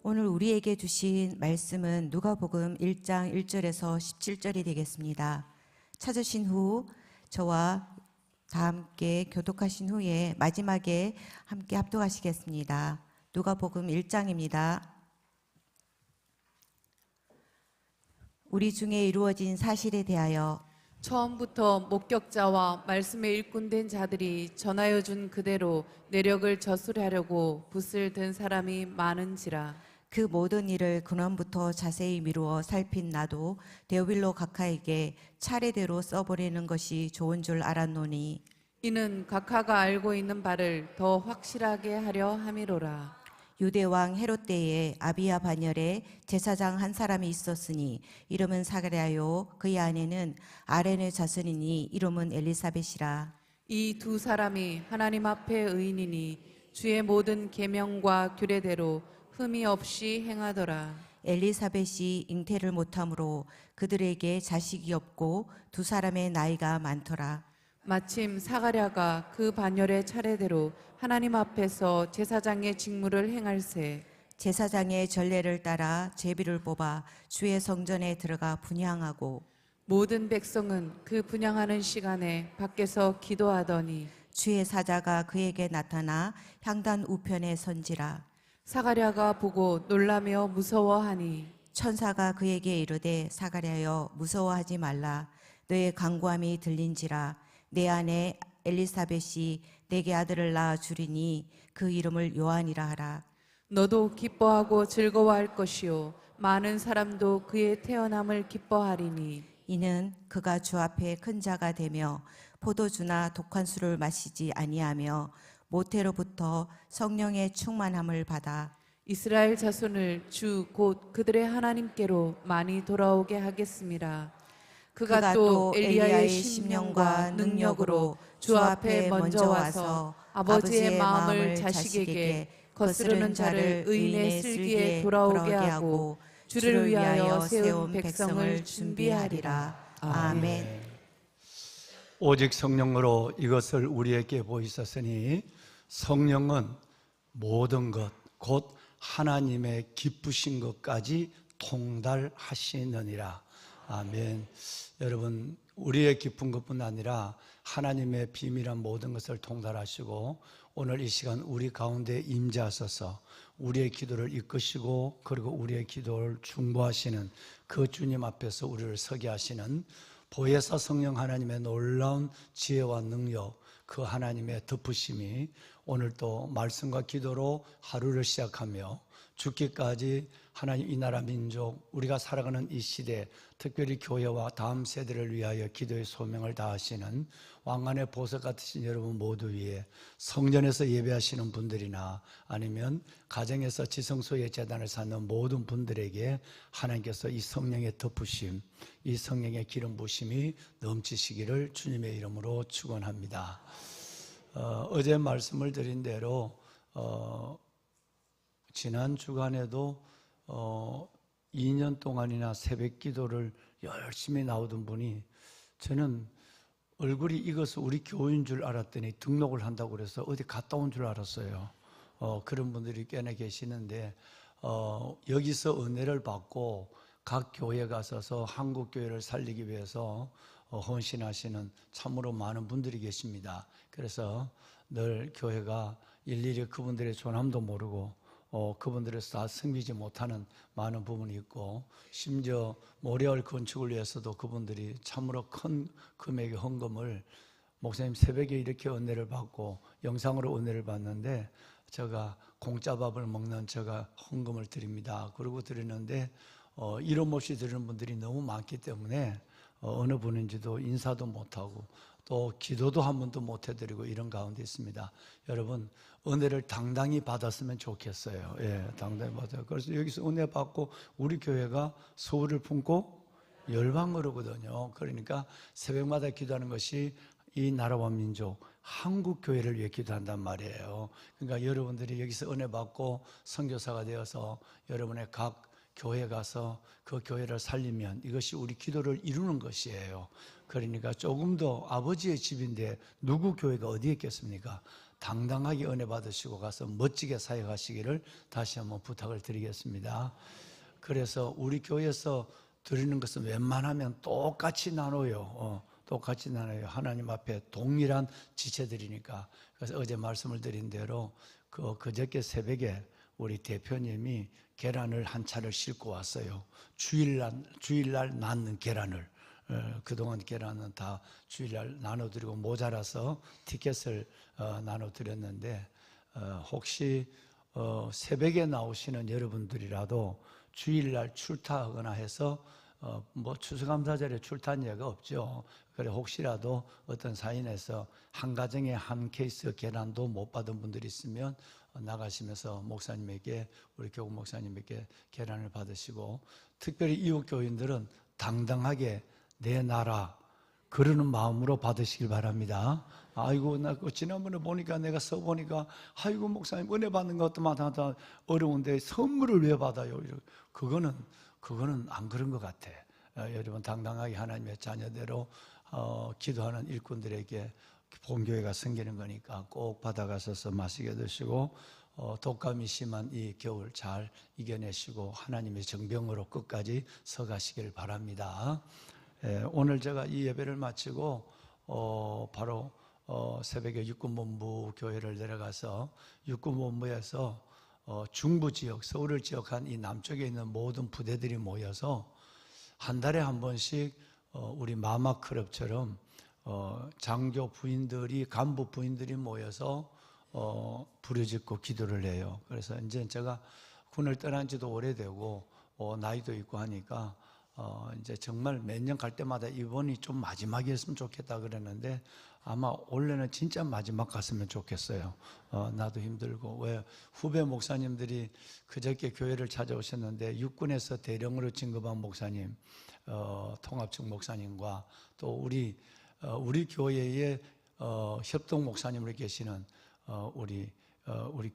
오늘 우리에게 주신 말씀은 누가복음 1장 1절에서 17절이 되겠습니다. 찾으신 후 저와 다 함께 교독하신 후에 마지막에 함께 합독하시겠습니다. 누가복음 1장입니다. 우리 중에 이루어진 사실에 대하여 처음부터 목격자와 말씀에 일꾼된 자들이 전하여 준 그대로 내력을 저술하려고 붓을 든 사람이 많은지라. 그 모든 일을 근원부터 자세히 미루어 살핀 나도 데오빌로 각하에게 차례대로 써버리는 것이 좋은 줄 알았노니 이는 각하가 알고 있는 바를 더 확실하게 하려 함이로라. 유대왕 헤롯 때에 아비야 반열에 제사장 한 사람이 있었으니 이름은 사가랴요 그의 아내는 아렌의 자손이니 이름은 엘리사벳이라. 이 두 사람이 하나님 앞에 의인이니 주의 모든 계명과 규례대로 흠이 없이 행하더라. 엘리사벳이 잉태를 못하므로 그들에게 자식이 없고 두 사람의 나이가 많더라. 마침 사가랴가 그 반열의 차례대로 하나님 앞에서 제사장의 직무를 행할세. 제사장의 전례를 따라 제비를 뽑아 주의 성전에 들어가 분향하고 모든 백성은 그 분향하는 시간에 밖에서 기도하더니 주의 사자가 그에게 나타나 향단 우편에 선지라. 사가랴가 보고 놀라며 무서워하니 천사가 그에게 이르되 사가랴여 무서워하지 말라. 너의 간구함이 들린지라. 내 아내 엘리사벳이 내게 아들을 낳아 주리니 그 이름을 요한이라 하라. 너도 기뻐하고 즐거워할 것이요 많은 사람도 그의 태어남을 기뻐하리니 이는 그가 주 앞에 큰 자가 되며 포도주나 독한 술을 마시지 아니하며 모태로부터 성령의 충만함을 받아 이스라엘 자손을 주 곧 그들의 하나님께로 많이 돌아오게 하겠습니다. 그가 또 엘리야의 심령과 능력으로 주 앞에 먼저 와서 아버지의 마음을 자식에게 거스르는 자를 의인의 쓸기에 돌아오게 하고 주를 위하여 세운 백성을 준비하리라. 아멘. 오직 성령으로 이것을 우리에게 보이셨으니 성령은 모든 것 곧 하나님의 기쁘신 것까지 통달하시느니라. 아멘. 여러분, 우리의 기쁜 것뿐 아니라 하나님의 비밀한 모든 것을 통달하시고 오늘 이 시간 우리 가운데 임재하셔서 우리의 기도를 이끄시고 그리고 우리의 기도를 중보하시는 그 주님 앞에서 우리를 서게 하시는 보혜사 성령 하나님의 놀라운 지혜와 능력, 그 하나님의 덮으심이 오늘 또 말씀과 기도로 하루를 시작하며 죽기까지 하나님 이 나라 민족 우리가 살아가는 이 시대 특별히 교회와 다음 세대를 위하여 기도의 소명을 다하시는 왕관의 보석 같으신 여러분 모두 위에 성전에서 예배하시는 분들이나 아니면 가정에서 지성소의 제단을 쌓는 모든 분들에게 하나님께서 이 성령의 덮으심, 이 성령의 기름 부심이 넘치시기를 주님의 이름으로 축원합니다. 어제 말씀을 드린 대로 지난 주간에도 2년 동안이나 새벽 기도를 열심히 나오던 분이 저는 얼굴이 익어서 우리 교회인 줄 알았더니 등록을 한다고 그래서 어디 갔다 온 줄 알았어요. 그런 분들이 꽤나 계시는데 여기서 은혜를 받고 각 교회에 가셔서 한국 교회를 살리기 위해서 헌신하시는 참으로 많은 분들이 계십니다. 그래서 늘 교회가 일일이 그분들의 존함도 모르고 그분들에서 다 섬기지 못하는 많은 부분이 있고 심지어 모래알 건축을 위해서도 그분들이 참으로 큰 금액의 헌금을 목사님 새벽에 이렇게 은혜를 받고 영상으로 은혜를 받는데 제가 공짜밥을 먹는 제가 헌금을 드립니다. 그러고 드리는데 이름 없이 드리는 분들이 너무 많기 때문에 어느 분인지도 인사도 못하고 또 기도도 한 번도 못 해드리고 이런 가운데 있습니다. 여러분 은혜를 당당히 받았으면 좋겠어요. 예, 당당히 받아요. 그래서 여기서 은혜 받고 우리 교회가 소울을 품고 열방으로거든요. 그러니까 새벽마다 기도하는 것이 이 나라와 민족 한국 교회를 위해 기도한단 말이에요. 그러니까 여러분들이 여기서 은혜 받고 선교사가 되어서 여러분의 각 교회 가서 그 교회를 살리면 이것이 우리 기도를 이루는 것이에요. 그러니까 조금 더 아버지의 집인데 누구 교회가 어디에 있겠습니까? 당당하게 은혜 받으시고 가서 멋지게 사역하시기를 다시 한번 부탁을 드리겠습니다. 그래서 우리 교회에서 드리는 것은 웬만하면 똑같이 나눠요. 똑같이 나눠요. 하나님 앞에 동일한 지체들이니까. 그래서 어제 말씀을 드린 대로 그저께 새벽에 우리 대표님이 계란을 한 차를 싣고 왔어요. 주일날 낳는 계란을. 그동안 계란은 다 주일날 나눠드리고 모자라서 티켓을 나눠드렸는데 혹시 새벽에 나오시는 여러분들이라도 주일날 출타하거나 해서 뭐 추수감사절에 출타한 예가 없죠. 그래 혹시라도 어떤 사인에서 한 가정에 한 케이스 계란도 못 받은 분들이 있으면 나가시면서 목사님에게 우리 교구 목사님에게 계란을 받으시고 특별히 이웃 교인들은 당당하게 내 나라 그러는 마음으로 받으시길 바랍니다. 아이고 나 지난번에 보니까 내가 써보니까 아이고 목사님 은혜 받는 것도 마다 어려운데 선물을 왜 받아요? 그거는 안 그런 것 같아. 여러분 당당하게 하나님의 자녀대로 기도하는 일꾼들에게 본교회가 생기는 거니까 꼭 받아가셔서 마시게 드시고 독감이 심한 이 겨울 잘 이겨내시고 하나님의 정병으로 끝까지 서가시길 바랍니다. 오늘 제가 이 예배를 마치고 바로 새벽에 육군본부 교회를 내려가서 육군본부에서 중부 지역, 서울을 지역한 이 남쪽에 있는 모든 부대들이 모여서 한 달에 한 번씩 우리 마마 클럽처럼 장교 부인들이 간부 부인들이 모여서 부르짖고 기도를 해요. 그래서 이제 제가 군을 떠난 지도 오래되고 나이도 있고 하니까 이제 정말 몇 년 갈 때마다 이번이 좀 마지막이었으면 좋겠다 그랬는데 아마 올해는 진짜 마지막 갔으면 좋겠어요. 나도 힘들고 왜 후배 목사님들이 그저께 교회를 찾아오셨는데 육군에서 대령으로 진급한 목사님, 통합측 목사님과 또 우리 교회의 협동 목사님으로 계시는 우리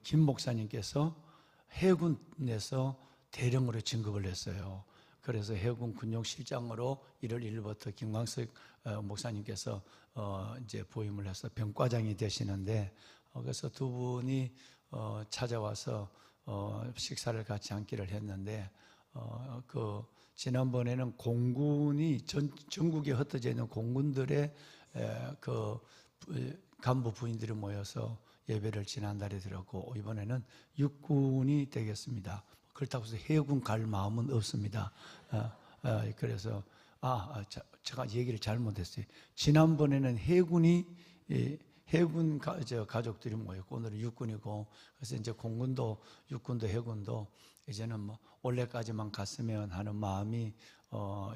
김 목사님께서 해군에서 대령으로 진급을 했어요. 그래서 해군 군용실장으로 1월 1일부터 김광석 목사님께서 이제 부임을 해서 병과장이 되시는데 그래서 두 분이 찾아와서 식사를 같이 앉기를 했는데 지난번에는 공군이 전국에 흩어져 있는 공군들의 간부 부인들이 모여서 예배를 지난달에 드렸고 이번에는 육군이 되겠습니다. 그렇다고 해서 해군 갈 마음은 없습니다. 그래서 제가 얘기를 잘못했어요. 지난번에는 해군 가족들이 모였고 오늘은 육군이고 그래서 이제 공군도 육군도 해군도 이제는 뭐 올해까지만 갔으면 하는 마음이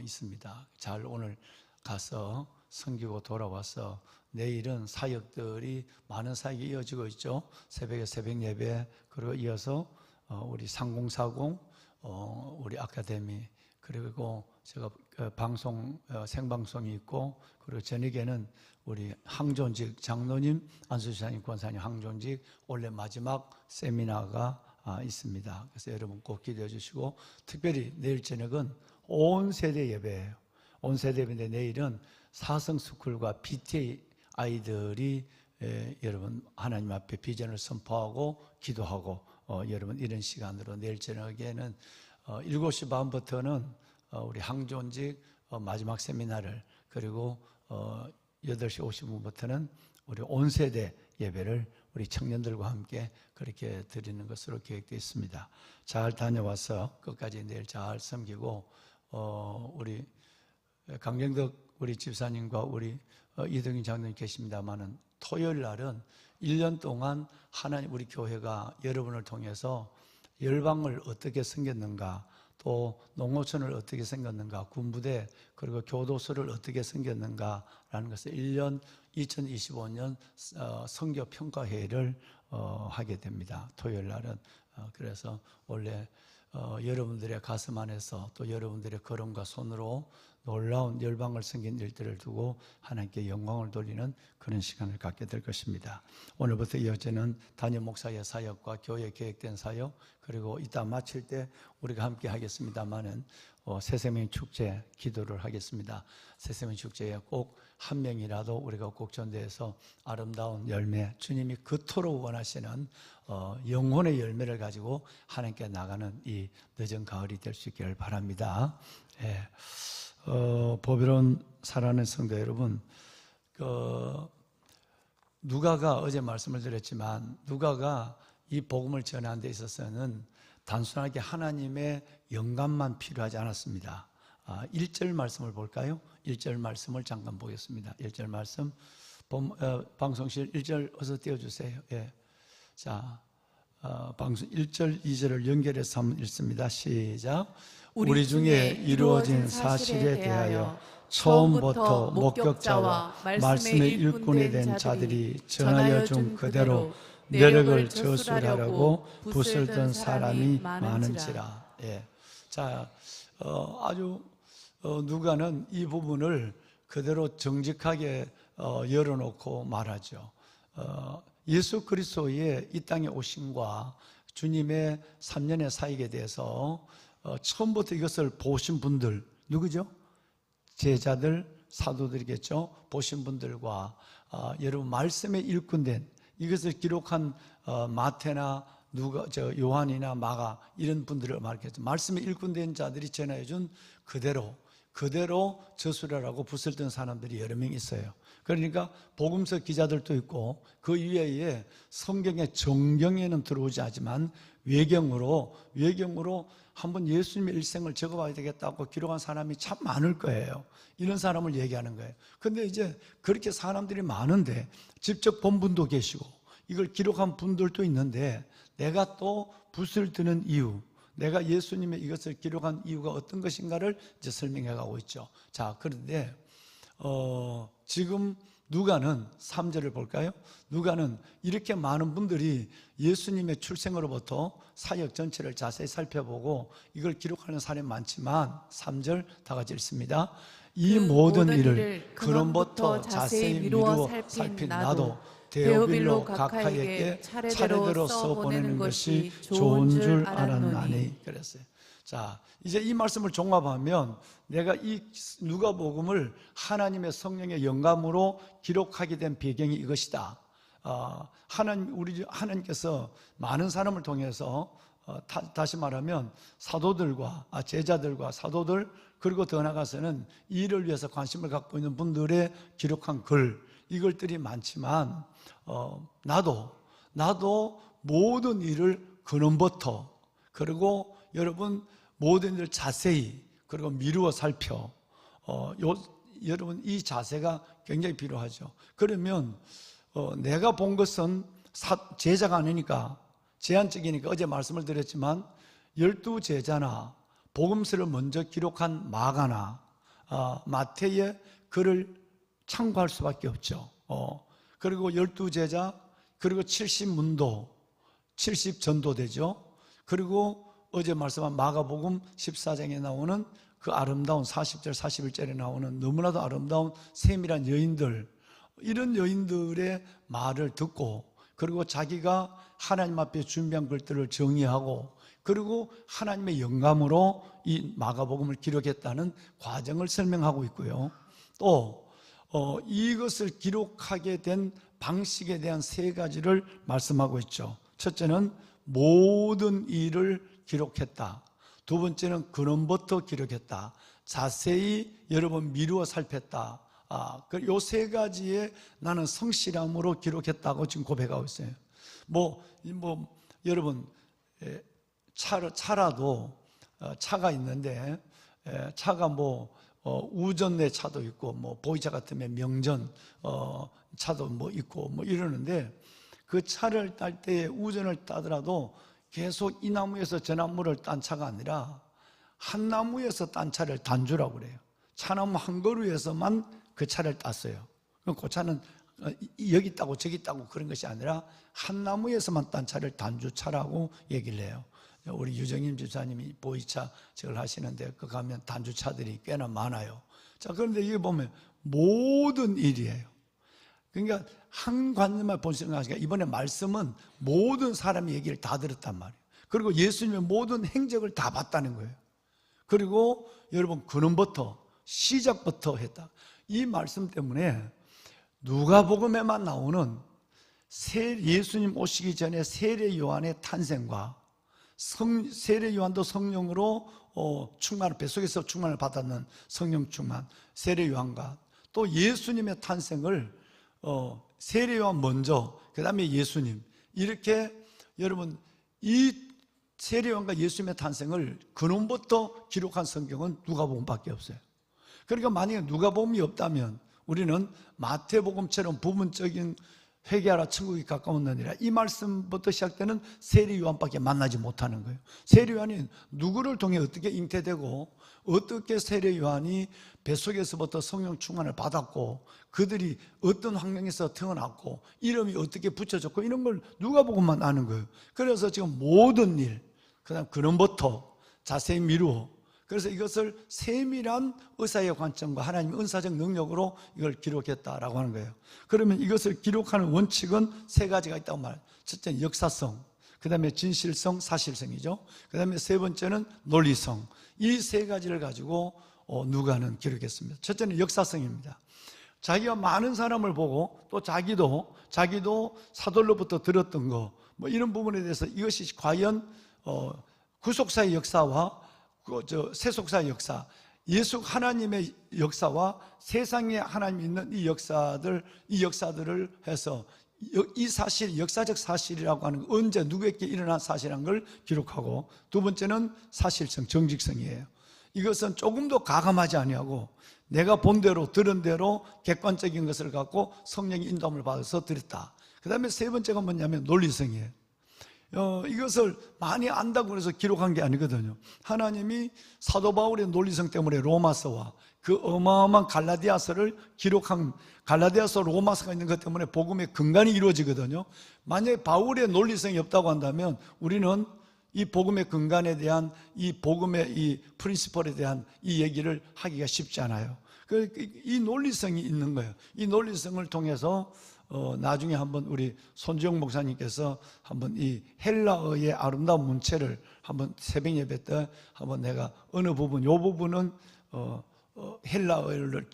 있습니다. 잘 오늘 가서 섬기고 돌아와서 내일은 사역들이 많은 사역이 이어지고 있죠. 새벽에 새벽 예배 그리고 이어서 우리 3040 우리 아카데미 그리고 제가 방송 생방송이 있고 그리고 저녁에는 우리 항존직 장로님 안수지사님 권사님 항존직 원래 마지막 세미나가 있습니다. 그래서 여러분 꼭 기대해 주시고 특별히 내일 저녁은 온 세대 예배예요. 온 세대 예배인데 내일은 사성스쿨과 BTA 아이들이 여러분 하나님 앞에 비전을 선포하고 기도하고 여러분 이런 시간으로 내일 저녁에는 7시 반부터는 우리 항존직 마지막 세미나를 그리고 8시 50분부터는 우리 온 세대 예배를 우리 청년들과 함께 그렇게 드리는 것으로 계획되어 있습니다. 잘 다녀와서 끝까지 내일 잘 섬기고 우리 강경덕 우리 집사님과 우리 이동인 장로님 계십니다마는 토요일 날은 1년 동안 하나님 우리 교회가 여러분을 통해서 열방을 어떻게 섬겼는가 또 농어촌을 어떻게 섬겼는가 군부대 그리고 교도소를 어떻게 섬겼는가라는 것을 1년 2025년 선교 평가회를 하게 됩니다. 토요일 날은 그래서 원래 여러분들의 가슴 안에서 또 여러분들의 걸음과 손으로 놀라운 열방을 섬긴 일들을 두고 하나님께 영광을 돌리는 그런 시간을 갖게 될 것입니다. 오늘부터 이어지는 담임 목사의 사역과 교회 계획된 사역 그리고 이따 마칠 때 우리가 함께 하겠습니다마는 새생명 축제 기도를 하겠습니다. 새생명 축제에 꼭 한 명이라도 우리가 꼭 전도해서 아름다운 열매, 주님이 그토록 원하시는 영혼의 열매를 가지고 하나님께 나가는 이 늦은 가을이 될 수 있기를 바랍니다. 예. 보배로운 사랑하는 성도 여러분, 누가가 어제 말씀을 드렸지만 누가가 이 복음을 전하는 데 있어서는 단순하게 하나님의 영감만 필요하지 않았습니다. 1절 말씀을 볼까요? 1절 말씀을 잠깐 보겠습니다. 1절 말씀, 방송실 1절 어서 띄워주세요. 예. 자, 방송 1절, 2절을 연결해서 한번 읽습니다. 시작. 우리 중에 이루어진 사실에 대하여 처음부터 목격자와 말씀의 일꾼이 된 자들이 전하여 준 그대로 내력을 저술하려고 붓을 든 사람이 많은지라. 예. 자, 아주 누가는 이 부분을 그대로 정직하게 열어놓고 말하죠. 예수 그리스도의 이 땅에 오심과 주님의 3년의 사역에 대해서 처음부터 이것을 보신 분들, 누구죠? 제자들, 사도들이겠죠. 보신 분들과 여러분 말씀의 일꾼된 이것을 기록한 마태나 요한이나 마가 이런 분들을 말했죠. 말씀의 일꾼된 자들이 전해준 그대로 저술하라고 붓을 든 사람들이 여러 명 있어요. 그러니까 복음서 기자들도 있고 그 이외에 성경의 정경에는 들어오지 않지만 외경으로 한번 예수님의 일생을 적어봐야 되겠다고 기록한 사람이 참 많을 거예요. 이런 사람을 얘기하는 거예요. 근데 이제 그렇게 사람들이 많은데 직접 본 분도 계시고 이걸 기록한 분들도 있는데 내가 또 붓을 드는 이유, 내가 예수님의 이것을 기록한 이유가 어떤 것인가를 이제 설명해 가고 있죠. 자, 그런데 지금 누가는 3절을 볼까요? 누가는 이렇게 많은 분들이 예수님의 출생으로부터 사역 전체를 자세히 살펴보고 이걸 기록하는 사람이 많지만 3절 다 같이 읽습니다. 이 모든 일을 근원부터 자세히 미루어 살핀 나도 데오빌로 각하에게 차례대로 써보내는 것이 좋은 줄 알았나니. 그랬어요. 자, 이제 이 말씀을 종합하면 내가 이 누가복음을 하나님의 성령의 영감으로 기록하게 된 배경이 이것이다. 하나님께서 많은 사람을 통해서 다시 말하면 사도들과 제자들과 사도들 그리고 더 나아가서는 이 일을 위해서 관심을 갖고 있는 분들의 기록한 글 이것들이 많지만 나도 모든 일을 근원부터 그리고 여러분 모든 일을 자세히 그리고 미루어 살펴 여러분 이 자세가 굉장히 필요하죠. 그러면 내가 본 것은 제자가 아니니까 제한적이니까 어제 말씀을 드렸지만 12제자나 복음서를 먼저 기록한 마가나 마태의 글을 참고할 수밖에 없죠. 그리고 12제자 그리고 70문도 70전도되죠. 그리고 어제 말씀한 마가복음 14장에 나오는 그 아름다운 40절 41절에 나오는 너무나도 아름다운 세밀한 여인들, 이런 여인들의 말을 듣고 그리고 자기가 하나님 앞에 준비한 글들을 정리하고 그리고 하나님의 영감으로 이 마가복음을 기록했다는 과정을 설명하고 있고요. 또 이것을 기록하게 된 방식에 대한 세 가지를 말씀하고 있죠. 첫째는 모든 일을 기록했다. 두 번째는 근원부터 기록했다. 자세히 여러분 미루어 살폈다. 요 세 가지에 나는 성실함으로 기록했다고 지금 고백하고 있어요. 여러분 차라도 차가 있는데 차가 우전의 차도 있고 보이차 같으면 명전 차도 있고 이러는데 그 차를 딸 때 우전을 따더라도 계속 이 나무에서 저 나무를 딴 차가 아니라 한 나무에서 딴 차를 단주라고 그래요. 차나무 한 그루에서만 그 차를 땄어요. 그 차는 여기 있다고 저기 있다고 그런 것이 아니라 한 나무에서만 딴 차를 단주차라고 얘기를 해요. 우리 유정임 집사님이 보이차 저걸 하시는데 그 가면 단주차들이 꽤나 많아요. 자, 그런데 이게 보면 모든 일이에요. 그러니까 한 관념만 볼 수 있는 것이 아니라 이번에 말씀은 모든 사람의 얘기를 다 들었단 말이에요. 그리고 예수님의 모든 행적을 다 봤다는 거예요. 그리고 여러분 근원부터 시작부터 했다. 이 말씀 때문에 누가복음에만 나오는 예수님 오시기 전에 세례 요한의 탄생과 세례 요한도 성령으로 충만을 뱃속에서 충만을 받았는 성령 충만 세례 요한과 또 예수님의 탄생을 세례 요한 먼저 그 다음에 예수님 이렇게 여러분 이 세례 요한과 예수님의 탄생을 근원부터 기록한 성경은 누가복음밖에 없어요. 그러니까 만약에 누가복음이 없다면 우리는 마태복음처럼 부분적인 회개하라 천국이 가까웠느니라 이 말씀부터 시작되는 세례 요한밖에 만나지 못하는 거예요. 세례 요한이 누구를 통해 어떻게 잉태되고 어떻게 세례 요한이 뱃속에서부터 성령 충만을 받았고 그들이 어떤 환경에서 태어났고 이름이 어떻게 붙여졌고 이런 걸 누가복음만 아는 거예요. 그래서 지금 모든 일 그다음 근원부터 자세히 미루어 그래서 이것을 세밀한 의사의 관점과 하나님의 은사적 능력으로 이걸 기록했다라고 하는 거예요. 그러면 이것을 기록하는 원칙은 세 가지가 있다고 말해요. 첫째는 역사성, 그 다음에 진실성, 사실성이죠. 그 다음에 세 번째는 논리성. 이 세 가지를 가지고 누가는 기록했습니다. 첫째는 역사성입니다. 자기가 많은 사람을 보고 또 자기도 사돌로부터 들었던 거 뭐 이런 부분에 대해서 이것이 과연 구속사의 역사와 세속사의 역사, 예수 하나님의 역사와 세상에 하나님이 있는 이 역사들을 해서 이 사실, 역사적 사실이라고 하는 거, 언제 누구에게 일어난 사실이라는 걸 기록하고 두 번째는 사실성, 정직성이에요. 이것은 조금도 가감하지 아니하고 내가 본 대로 들은 대로 객관적인 것을 갖고 성령의 인도함을 받아서 드렸다. 그 다음에 세 번째가 뭐냐면 논리성이에요. 이것을 많이 안다고 해서 기록한 게 아니거든요. 하나님이 사도 바울의 논리성 때문에 로마서와 그 어마어마한 갈라디아서를 기록한 갈라디아서 로마서가 있는 것 때문에 복음의 근간이 이루어지거든요. 만약에 바울의 논리성이 없다고 한다면 우리는 이 복음의 근간에 대한 이 복음의 이 프린시플에 대한 이 얘기를 하기가 쉽지 않아요. 이 논리성이 있는 거예요. 이 논리성을 통해서 나중에 한번 우리 손주영 목사님께서 한번 이 헬라어의 아름다운 문체를 한번 새벽 예배 때 한번 내가 어느 부분, 요 부분은 헬라어를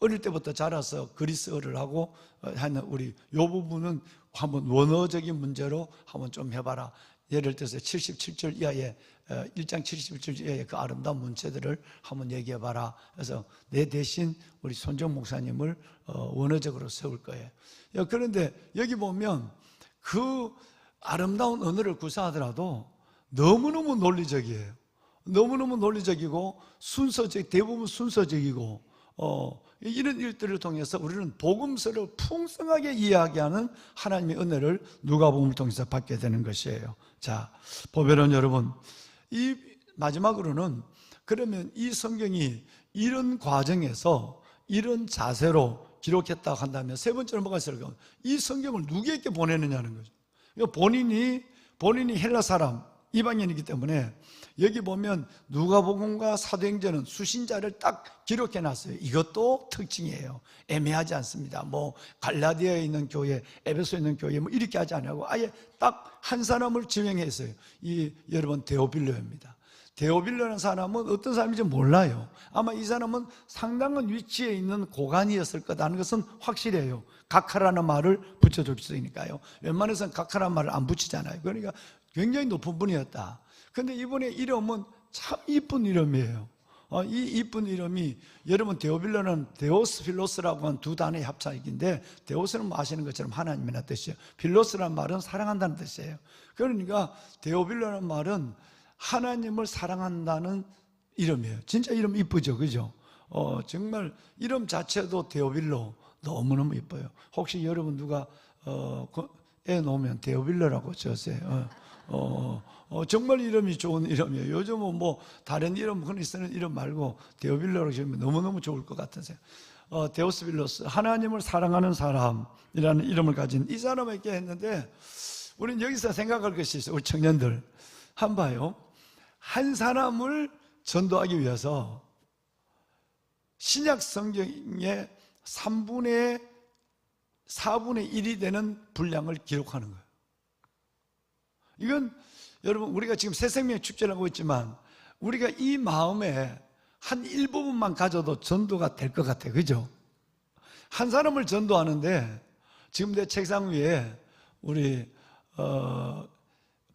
어릴 때부터 자라서 그리스어를 하고 하는 우리 요 부분은 한번 원어적인 문제로 한번 좀 해봐라. 예를 들어서 77절 이하의 1장 77절 이하의 그 아름다운 문체들을 한번 얘기해봐라. 그래서 내 대신 우리 손정 목사님을 원어적으로 세울 거예요. 그런데 여기 보면 그 아름다운 언어를 구사하더라도 너무너무 논리적이에요. 너무너무 논리적이고 대부분 순서적이고 이런 일들을 통해서 우리는 복음서를 풍성하게 이야기하는 하나님의 은혜를 누가복음을 통해서 받게 되는 것이에요. 자, 보배론 여러분, 이 마지막으로는 그러면 이 성경이 이런 과정에서 이런 자세로 기록했다고 한다면 세 번째로 뭐가 있을까요? 이 성경을 누구에게 보내느냐는 거죠. 본인이 헬라 사람, 이방인이기 때문에 여기 보면 누가복음과 사도행전은 수신자를 딱 기록해 놨어요. 이것도 특징이에요. 애매하지 않습니다. 뭐 갈라디아에 있는 교회, 에베소에 있는 교회 뭐 이렇게 하지 않고 아예 딱 한 사람을 지명했어요. 이 여러분 데오빌로입니다. 데오빌로라는 사람은 어떤 사람인지 몰라요. 아마 이 사람은 상당한 위치에 있는 고관이었을 거다는 것은 확실해요. 각하라는 말을 붙여줬으니까요. 웬만해서는 각하라는 말을 안 붙이잖아요. 그러니까 굉장히 높은 분이었다. 근데 이분의 이름은 참 이쁜 이름이에요. 이 이쁜 이름이 여러분 데오빌로는 데오스 필로스라고 하는 두 단어의 합작인데 데오스는 뭐 아시는 것처럼 하나님이라는 뜻이에요. 필로스라는 말은 사랑한다는 뜻이에요. 그러니까 데오빌로라는 말은 하나님을 사랑한다는 이름이에요. 진짜 이름 이쁘죠, 그죠? 정말 이름 자체도 데오빌로 너무너무 이뻐요. 혹시 여러분 누가 애 놓으면 데오빌로라고 지었어요. 정말 이름이 좋은 이름이에요. 요즘은 뭐 다른 이름 흔히 쓰는 이름 말고 데오빌로라고 지으면 너무너무 좋을 것 같은 생각. 데오스빌로스, 하나님을 사랑하는 사람이라는 이름을 가진 이 사람에게 했는데 우리는 여기서 생각할 것이 있어요. 우리 청년들 한 봐요. 한 사람을 전도하기 위해서 신약 성경의 4분의 1이 되는 분량을 기록하는 거예요. 이건 여러분 우리가 지금 새생명의 축제를 하고 있지만 우리가 이 마음에 한 일부분만 가져도 전도가 될 것 같아요. 그죠? 한 사람을 전도하는데 지금 내 책상 위에 우리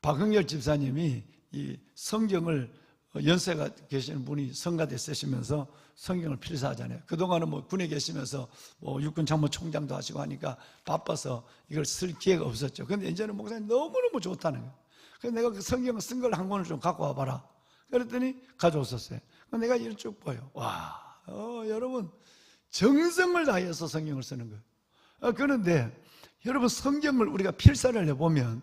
박흥열 집사님이 이 성경을 연세가 계시는 분이 성가대 쓰시면서 성경을 필사하잖아요. 그동안은 뭐 군에 계시면서 뭐 육군 참모총장도 하시고 하니까 바빠서 이걸 쓸 기회가 없었죠. 근데 이제는 목사님 너무너무 좋다는 거예요. 그래서 내가 그 성경을 쓴 걸 한 권을 좀 갖고 와봐라. 그랬더니 가져왔었어요. 내가 이걸 쭉 보여. 와, 여러분 정성을 다해서 성경을 쓰는 거예요. 그런데 여러분 성경을 우리가 필사를 해보면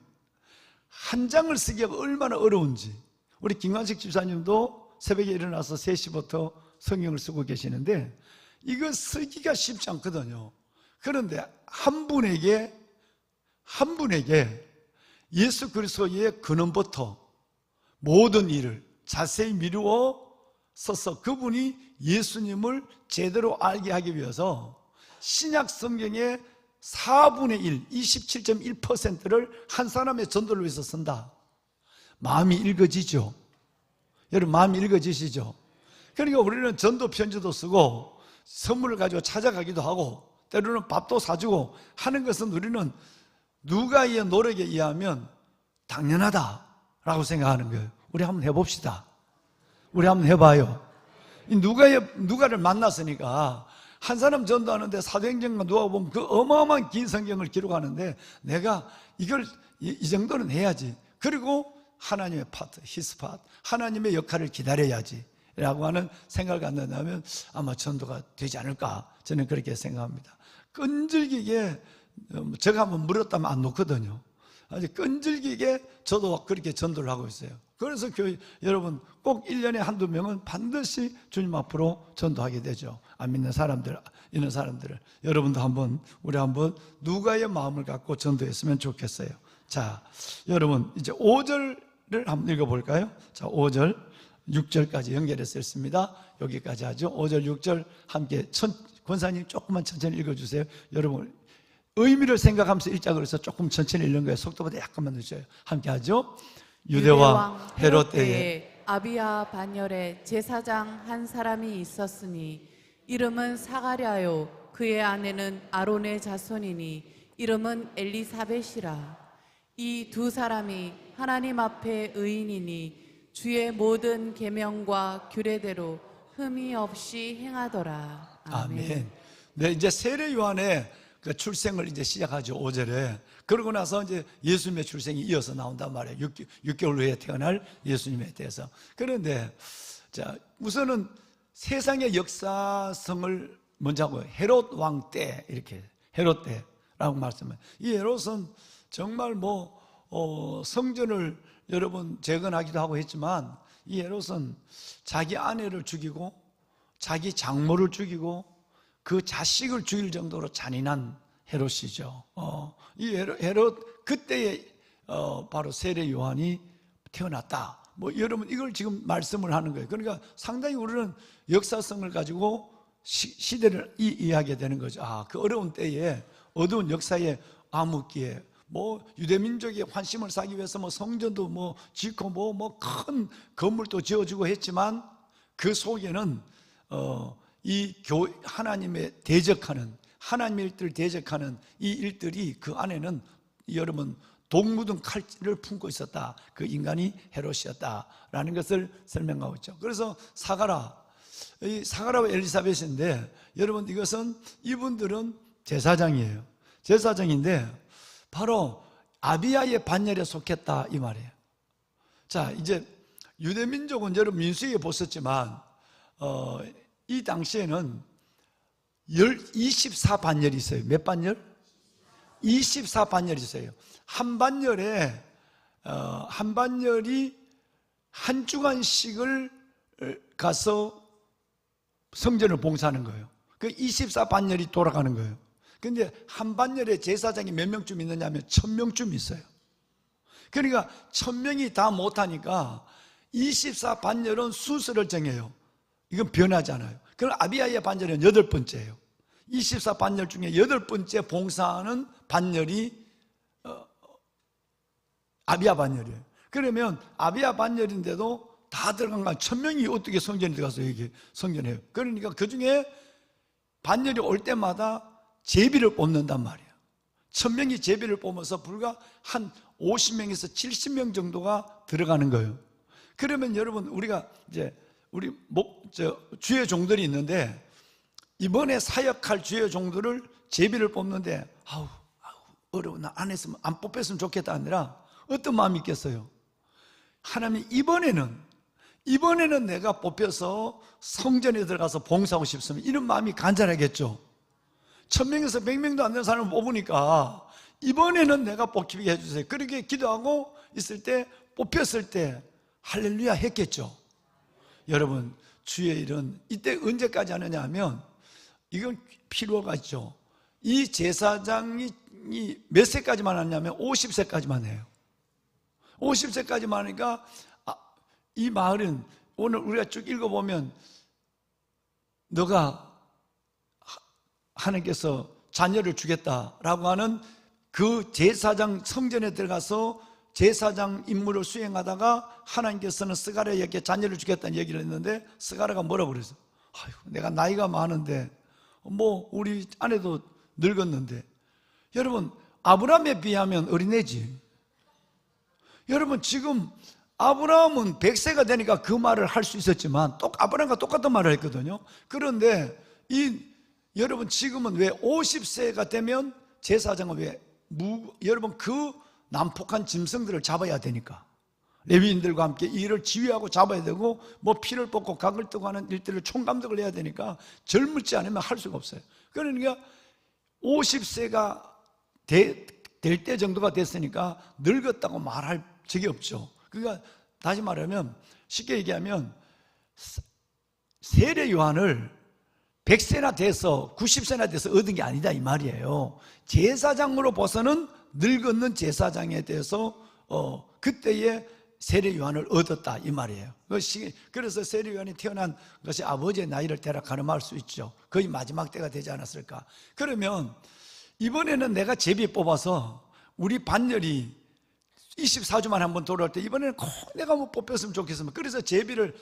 한 장을 쓰기가 얼마나 어려운지, 우리 김관식 집사님도 새벽에 일어나서 3시부터 성경을 쓰고 계시는데 이거 쓰기가 쉽지 않거든요. 그런데 한 분에게 예수 그리스도의 근원부터 모든 일을 자세히 미루어 써서 그분이 예수님을 제대로 알게 하기 위해서 신약 성경의 4분의 1, 27.1%를 한 사람의 전도를 위해서 쓴다. 마음이 읽어지죠? 여러분 마음이 읽어지시죠? 그러니까 우리는 전도 편지도 쓰고 선물을 가지고 찾아가기도 하고 때로는 밥도 사주고 하는 것은 우리는 누가의 노력에 의하면 당연하다라고 생각하는 거예요. 우리 한번 해봅시다. 우리 한번 해봐요. 누가를 만났으니까 한 사람 전도하는데 사도행전과 누가 보면 그 어마어마한 긴 성경을 기록하는데 내가 이걸 이 정도는 해야지. 그리고 하나님의 파트, 히스 파트, 하나님의 역할을 기다려야지 라고 하는 생각을 갖는다면 아마 전도가 되지 않을까, 저는 그렇게 생각합니다. 끈질기게 제가 한번 물었다면 안 놓거든요. 아주 끈질기게 저도 그렇게 전도를 하고 있어요. 그래서 여러분 꼭 1년에 한두 명은 반드시 주님 앞으로 전도하게 되죠. 안 믿는 사람들, 있는 사람들을 여러분도 우리 한번 누가의 마음을 갖고 전도했으면 좋겠어요. 자, 여러분 이제 5절을 한번 읽어볼까요? 자, 5절 6절까지 연결해서 읽습니다. 여기까지 하죠. 5절 6절 함께 권사님 조금만 천천히 읽어주세요. 여러분 의미를 생각하면서 읽자 그래서 조금 천천히 읽는 거예요. 속도보다 약간만 늦어요. 함께 하죠. 유대왕 헤롯 때에 아비야 반열에 제사장 한 사람이 있었으니 이름은 사가랴요 그의 아내는 아론의 자손이니 이름은 엘리사벳이라. 이 두 사람이 하나님 앞에 의인이니 주의 모든 계명과 규례대로 흠이 없이 행하더라. 아멘. 네, 이제 세례 요한의 그 출생을 이제 시작하죠. 5절에. 그러고 나서 이제 예수님의 출생이 이어서 나온단 말이에요. 6개월 후에 태어날 예수님에 대해서. 그런데 자, 우선은 세상의 역사성을 먼저 하고 헤롯 왕 때, 이렇게 헤롯 때라고 말씀해요. 이 헤롯은 정말 성전을 여러분 재건하기도 하고 했지만 이 헤롯은 자기 아내를 죽이고 자기 장모를 죽이고 그 자식을 죽일 정도로 잔인한 헤롯이죠. 이 헤롯 그때에 바로 세례 요한이 태어났다. 여러분 이걸 지금 말씀을 하는 거예요. 그러니까 상당히 우리는 역사성을 가지고 시대를 이해하게 되는 거죠. 그 어려운 때에 어두운 역사의 암흑기에 유대민족의 환심을 사기 위해서 성전도 짓고 큰 건물도 지어주고 했지만 그 속에는 하나님의 대적하는, 하나님의 일들을 대적하는 이 일들이 그 안에는 여러분 독 묻은 칼을 품고 있었다. 그 인간이 헤롯이었다라는 것을 설명하고 있죠. 그래서 사가라와 엘리사벳인데 여러분 이분들은 제사장이에요. 제사장인데 바로 아비야의 반열에 속했다 이 말이에요. 자, 이제 유대민족은 여러분 민수기에 보셨지만 이 당시에는 24반열이 있어요. 몇 반열? 24반열이 있어요. 한 반열이 한 주간씩을 가서 성전을 봉사하는 거예요. 그 24반열이 돌아가는 거예요. 근데 한 반열에 제사장이 몇 명쯤 있느냐 하면 1000명쯤 있어요. 그러니까 1000명이 다 못하니까 24반열은 순서를 정해요. 이건 변하지 않아요. 그럼 아비야의 반열은 8번째예요. 24반열 중에 8번째 봉사하는 반열이 아비야 반열이에요. 그러면 아비야 반열인데도 다 들어간 거 1000명이 어떻게 성전에 들어가서 이게 성전해요? 그러니까 그 중에 반열이 올 때마다 제비를 뽑는단 말이에요. 1000명이 제비를 뽑아서 불과 한 50명에서 70명 정도가 들어가는 거예요. 그러면 여러분, 우리가 이제 우리 주의 종들이 있는데, 이번에 사역할 주의 종들을 제비를 뽑는데 아우 어려워, 나 안 했으면, 안 뽑혔으면 좋겠다 아니라 어떤 마음이 있겠어요? 하나님, 이번에는 내가 뽑혀서 성전에 들어가서 봉사하고 싶으면, 이런 마음이 간절하겠죠. 1000명에서 100명도 안 되는 사람을 뽑으니까 이번에는 내가 뽑히게 해주세요. 그렇게 기도하고 있을 때, 뽑혔을 때 할렐루야 했겠죠. 여러분, 주의 일은 이때 언제까지 하느냐 하면, 이건 필요가 있죠. 이 제사장이 몇 세까지만 하냐면 50세까지만 해요. 50세까지만 하니까 이 마을은, 오늘 우리가 쭉 읽어보면, 너가 하나님께서 자녀를 주겠다라고 하는 그 제사장 성전에 들어가서 제사장 임무를 수행하다가 하나님께서는 스가랴에게 자녀를 주겠다는 얘기를 했는데, 스가랴가 뭐라고 그랬어? 아이고, 내가 나이가 많은데, 우리 아내도 늙었는데. 여러분, 아브라함에 비하면 어린애지. 여러분, 지금 아브라함은 100세가 되니까 그 말을 할 수 있었지만 아브라함과 똑같은 말을 했거든요. 그런데 여러분, 지금은 왜 50세가 되면 제사장은 여러분, 그 난폭한 짐승들을 잡아야 되니까, 레위인들과 함께 이 일을 지휘하고 잡아야 되고, 피를 뽑고 각을 뜨고 하는 일들을 총감독을 해야 되니까 젊지 않으면 할 수가 없어요. 그러니까 50세가 될 때 정도가 됐으니까 늙었다고 말할 적이 없죠. 그러니까 다시 말하면, 쉽게 얘기하면, 세례 요한을 100세나 돼서 90세나 돼서 얻은 게 아니다 이 말이에요. 제사장으로 봐서는 늙었는 제사장에 대해서 그때의 세례 요한을 얻었다 이 말이에요. 그래서 세례 요한이 태어난 것이 아버지의 나이를 대라 가늠할 수 있죠. 거의 마지막 때가 되지 않았을까. 그러면 이번에는 내가 제비 뽑아서 우리 반열이 24주만 한번 돌아올 때, 이번에는 꼭 내가 뽑혔으면 좋겠으면, 그래서 제비를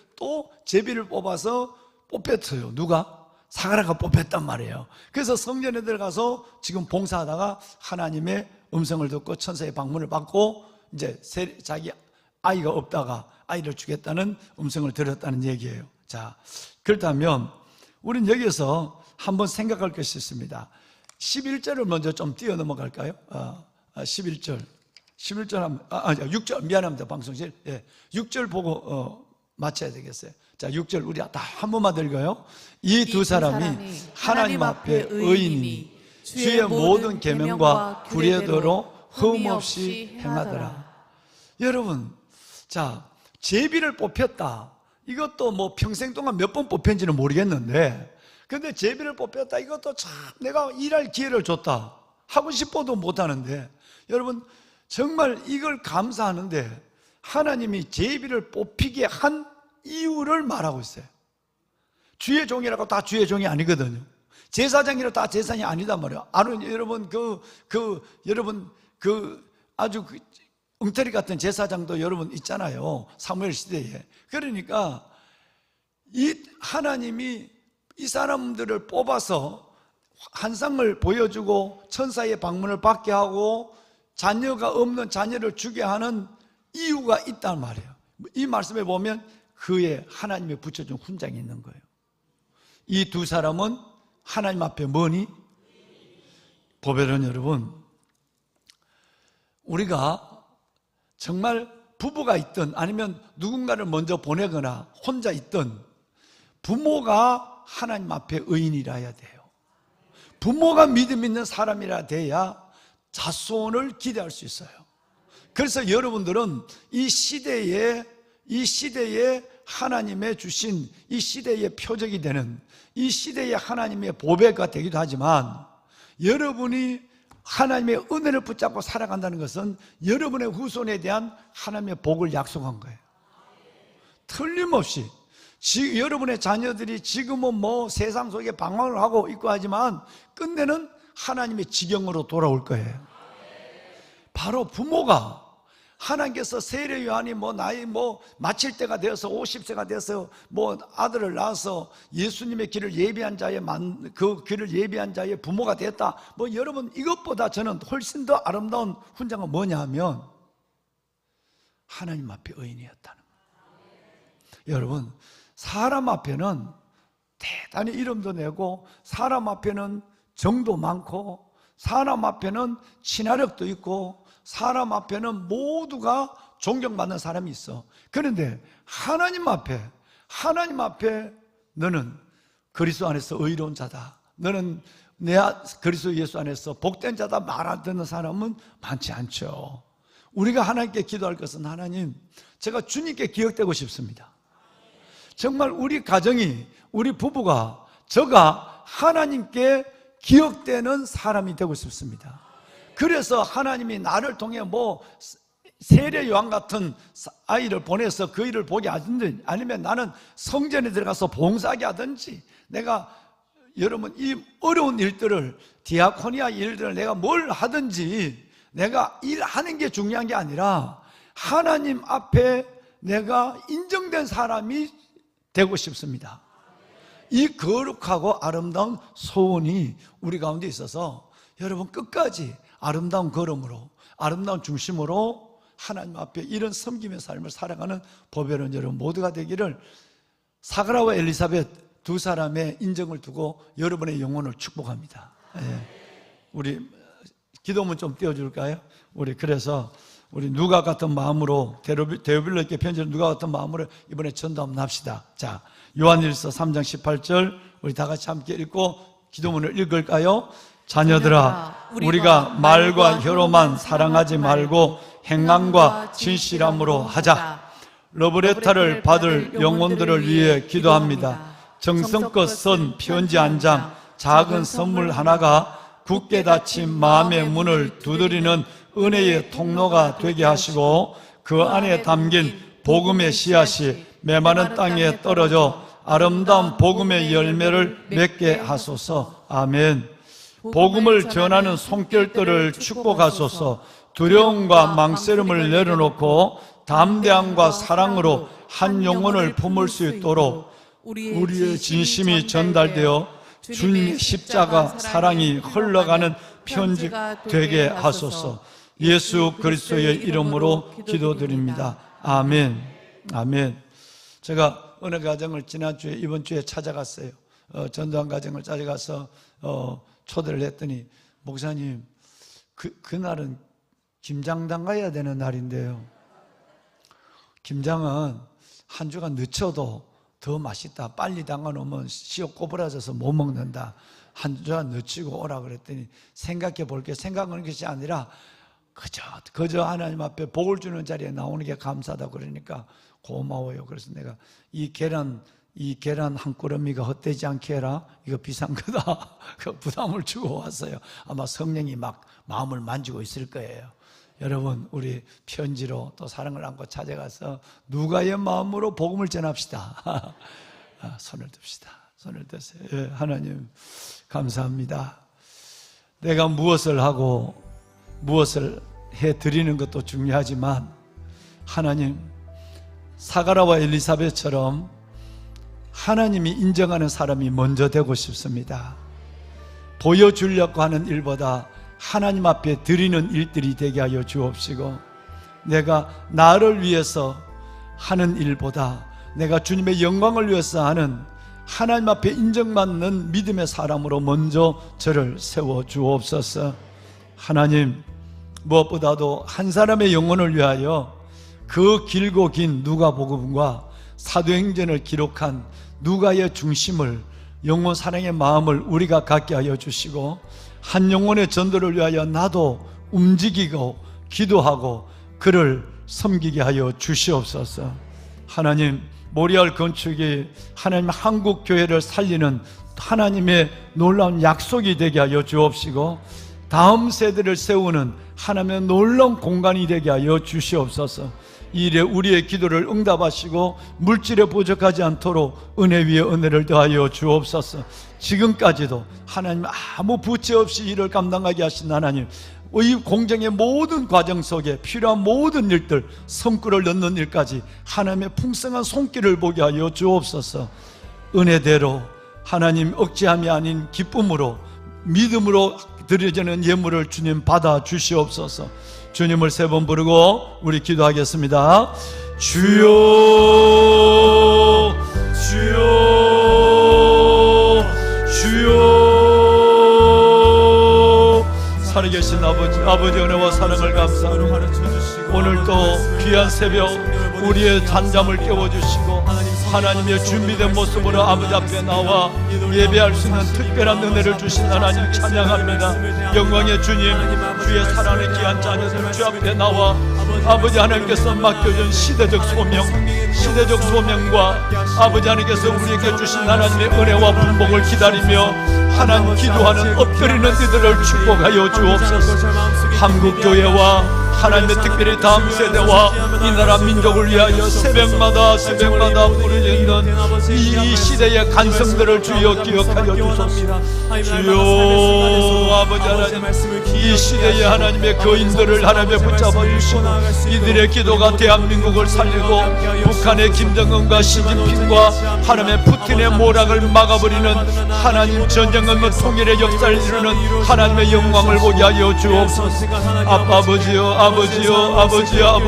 뽑아서 뽑혔어요. 누가? 사가랴가 뽑혔단 말이에요. 그래서 성전에 들어가서 지금 봉사하다가 하나님의 음성을 듣고 천사의 방문을 받고, 이제 자기 아이가 없다가 아이를 주겠다는 음성을 들었다는 얘기예요. 자, 그렇다면 우리는 여기서 한번 생각할 것이 있습니다. 11절을 먼저 좀 뛰어넘어갈까요? 11절 6절, 미안합니다, 방송실. 6절 보고 마쳐야 되겠어요. 자, 6절 우리 다 한 번만 더 읽어요. 이 두 사람이 하나님 앞에 의인이니 주의 모든 계명과 규례대로 흠없이 행하더라. 여러분, 자, 제비를 뽑혔다. 이것도 평생 동안 몇 번 뽑혔는지는 모르겠는데, 근데 제비를 뽑혔다. 이것도 참 내가 일할 기회를 줬다. 하고 싶어도 못하는데, 여러분, 정말 이걸 감사하는데, 하나님이 제비를 뽑히게 한 이유를 말하고 있어요. 주의 종이라고 다 주의 종이 아니거든요. 제사장이라고 다 제사장이 아니단 말이에요. 여러분, 여러분, 아주 엉터리 같은 제사장도 여러분 있잖아요. 사무엘 시대에. 그러니까 이 하나님이 이 사람들을 뽑아서 환상을 보여주고 천사의 방문을 받게 하고 자녀가 없는 자녀를 주게 하는 이유가 있단 말이에요. 이 말씀에 보면 그의 하나님이 붙여준 훈장이 있는 거예요. 이 두 사람은 하나님 앞에 뭐니? 보배는 여러분, 우리가 정말 부부가 있든 아니면 누군가를 먼저 보내거나 혼자 있든 부모가 하나님 앞에 의인이라 해야 돼요. 부모가 믿음 있는 사람이라 돼야 자손을 기대할 수 있어요. 그래서 여러분들은 이 시대에 하나님의 주신 이 시대의 표적이 되는 이 시대의 하나님의 보배가 되기도 하지만, 여러분이 하나님의 은혜를 붙잡고 살아간다는 것은 여러분의 후손에 대한 하나님의 복을 약속한 거예요. 틀림없이 여러분의 자녀들이 지금은 세상 속에 방황을 하고 있고 하지만 끝내는 하나님의 지경으로 돌아올 거예요. 바로 부모가 하나님께서 세례 요한이 나이 마칠 때가 되어서 50세가 돼서 아들을 낳아서 예수님의 길을 예비한 자의 그 길을 예비한 자의 부모가 됐다. 여러분, 이것보다 저는 훨씬 더 아름다운 훈장은 뭐냐 하면 하나님 앞에 의인이었다는 거예요. 여러분, 사람 앞에는 대단히 이름도 내고, 사람 앞에는 정도 많고, 사람 앞에는 친화력도 있고, 사람 앞에는 모두가 존경받는 사람이 있어. 그런데 하나님 앞에 너는 그리스도 안에서 의로운 자다, 너는 그리스도 예수 안에서 복된 자다 말 안 듣는 사람은 많지 않죠. 우리가 하나님께 기도할 것은, 하나님, 제가 주님께 기억되고 싶습니다. 정말 우리 가정이, 우리 부부가, 저가 하나님께 기억되는 사람이 되고 싶습니다. 그래서 하나님이 나를 통해 세례 요한 같은 아이를 보내서 그 일을 보게 하든지, 아니면 나는 성전에 들어가서 봉사하게 하든지, 내가 여러분 이 어려운 일들을, 디아코니아 일들을 내가 뭘 하든지, 내가 일하는 게 중요한 게 아니라 하나님 앞에 내가 인정된 사람이 되고 싶습니다. 이 거룩하고 아름다운 소원이 우리 가운데 있어서, 여러분 끝까지 아름다운 걸음으로, 아름다운 중심으로 하나님 앞에 이런 섬김의 삶을 살아가는 보배로운 여러분 모두가 되기를, 사가라와 엘리사벳 두 사람의 인정을 두고 여러분의 영혼을 축복합니다. 우리 기도문 좀 띄워줄까요? 그래서 우리 누가 같은 마음으로, 데오빌로에게 편지를 누가 같은 마음으로 이번에 전도 한번 합시다. 자, 요한일서 3장 18절 우리 다 같이 함께 읽고 기도문을 읽을까요? 자녀들아, 우리가 말과 혀로만 사랑하지 말고 행함과 진실함으로 하자. 러브레터를 받을 영혼들을 위해 기도합니다. 정성껏 쓴 편지 한 장, 작은 선물 하나가 굳게 닫힌 마음의 문을 두드리는 은혜의 통로가 되게 하시고, 그 안에 담긴 복음의 씨앗이 메마른 땅에 떨어져 아름다운 복음의 열매를 맺게 하소서. 아멘. 복음을 전하는 손길들을 축복하소서. 두려움과 망설임을 내려놓고 담대함과 사랑으로 한 영혼을 품을 수 있도록 우리의 진심이 전달되어 주님의 십자가 사랑이 흘러가는 편지가 되게 하소서. 예수 그리스도의 이름으로 기도드립니다. 아멘. 아멘. 제가 어느 가정을 지난주에, 이번 주에 찾아갔어요. 전도한 가정을 찾아가서 초대를 했더니, 목사님, 그날은 김장당 가야 되는 날인데요, 김장은 한 주간 늦춰도 더 맛있다, 빨리 담가놓으면 씨앗 꼬부라져서 못 먹는다, 한 주간 늦추고 오라 그랬더니, 생각해 볼게, 생각하는 것이 아니라 그저 하나님 앞에 복을 주는 자리에 나오는 게 감사하다 그러니까 고마워요. 그래서 내가 이 계란 한 꾸러미가 헛되지 않게 해라, 이거 비싼 거다, 그 부담을 주고 왔어요. 아마 성령이 막 마음을 만지고 있을 거예요. 여러분, 우리 편지로 또 사랑을 안고 찾아가서 누가의 마음으로 복음을 전합시다. 손을 듭시다. 손을 드세요. 예, 하나님 감사합니다. 내가 무엇을 하고 무엇을 해드리는 것도 중요하지만, 하나님, 사가라와 엘리사벳처럼 하나님이 인정하는 사람이 먼저 되고 싶습니다. 보여주려고 하는 일보다 하나님 앞에 드리는 일들이 되게 하여 주옵시고, 내가 나를 위해서 하는 일보다 내가 주님의 영광을 위해서 하는, 하나님 앞에 인정받는 믿음의 사람으로 먼저 저를 세워 주옵소서. 하나님, 무엇보다도 한 사람의 영혼을 위하여 그 길고 긴 누가복음과 사도행전을 기록한 누가의 중심을, 영혼 사랑의 마음을 우리가 갖게 하여 주시고, 한 영혼의 전도를 위하여 나도 움직이고 기도하고 그를 섬기게 하여 주시옵소서. 하나님, 모리알 건축이 하나님 한국 교회를 살리는 하나님의 놀라운 약속이 되게 하여 주옵시고, 다음 세대를 세우는 하나님의 놀라운 공간이 되게 하여 주시옵소서. 이 일에 우리의 기도를 응답하시고 물질에 부족하지 않도록 은혜 위에 은혜를 더하여 주옵소서. 지금까지도 하나님 아무 부채 없이 일을 감당하게 하신 하나님, 이 공정의 모든 과정 속에 필요한 모든 일들, 성과를 넣는 일까지 하나님의 풍성한 손길을 보게 하여 주옵소서. 은혜대로 하나님 억지함이 아닌 기쁨으로, 믿음으로 드려지는 예물을 주님 받아 주시옵소서. 주님을 세 번 부르고 우리 기도하겠습니다. 주여, 주여, 주여. 살아계신 아버지, 아버지 은혜와 사랑을 감사합니다. 오늘도 귀한 새벽 우리의 잠잠을 깨워주시고 하나님의 준비된 모습으로 아버지 앞에 나와 예배할 수 있는 특별한 은혜를 주신 하나님 찬양합니다. 영광의 주님, 주의 사랑의 귀한 자녀들 주 앞에 나와 아버지 하나님께서 맡겨준 시대적 소명과 아버지 하나님께서 우리에게 주신 하나님의 은혜와 분복을 기다리며 하나님 기도하는 엎드리는 이들을 축복하여 주옵소서. 한국교회와 하나님의 특별히 다음 세대와 이 나라 민족을 위하여 새벽마다 부르짖는 이 시대의 간성들을 주여 기억하여 주소서. 주여 아버지 하나님, 이 시대의 하나님의 거인들을 하나님의 붙잡아 주시고 이들의 기도가 대한민국을 살리고 북한의 김정은과 시진핑과 하나님의 푸틴의 모락을 막아버리는 하나님 전쟁과 통일의 역사를 이루는 하나님의 영광을 보게 하여 주옵소서. 아빠 아버지여, 아버지여,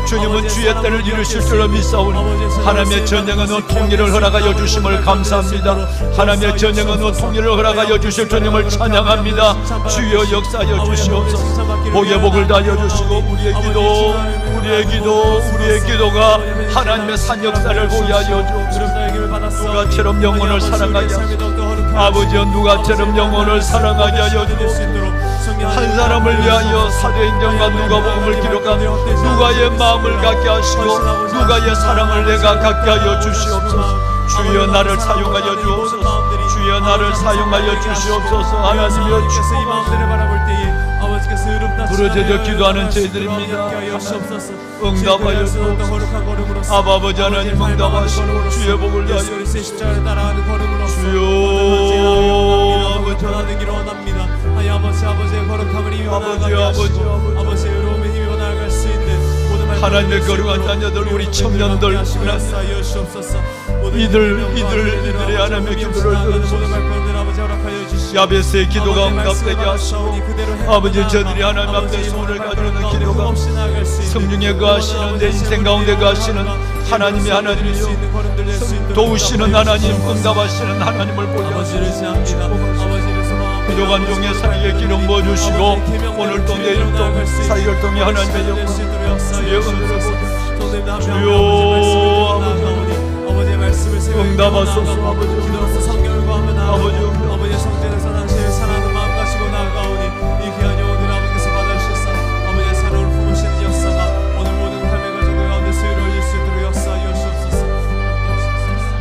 주님은 주의 때를 이루실 줄로 믿사오니 하나님의 전쟁은 통일을 허락하여 주심을 감사합니다. 하나님의 전쟁은 통일을 허락하여 주실 주님을 찬양합니다. 주여 역사하여 주시옵소서. 복의 복을 다하여 주시고 우리의 기도가 하나님의 산 역사를 보게 하여 주옵소서. 누가처럼 영혼을 사랑하게 하시고 아버지여, 누가처럼 영혼을 사랑하게 하여 주옵소서. 한 사람을 위하여 사도행전과 누가복음을 기록하며 누가의 마음을 갖게 하시고 누가의 사랑을 내가 갖게 하여 주시옵소서. 주여 나를 사용하여 주옵소서. 주여 나를 사용하여 주시옵소서. 하나님이여 부르짖어 기도하는 저희들입니다. 응답하여 주옵소서. 아버지 하나님 응답하시고 주의 복을 다하여 주옵소서. 주여 아버지 하나님 원합니다. 아버지의 거룩함을 이루어 아버지의 의로움을 힘입어 나아갈 수 있는 하나님의 거룩한 자녀들, 우리 청년들, 이들의 하나님의 기도를 들으소서. 야베스의 기도가 응답되게 하시고 아버지 저들이 하나님 앞에 손을 가지는 기도가 성령에 거하시는 내 인생 가운데 거하시는 하나님이 하나님이요 도우시는 하나님, 응답하시는 하나님을 보게 하시옵소서. 부족한 종의 사랑의 기름 부어주시고 오늘도 내일도 사이를 통해 하나님의 영광 주의 은혜를 보여주시옵소서. 주여 아버지 응답하소서. 아버지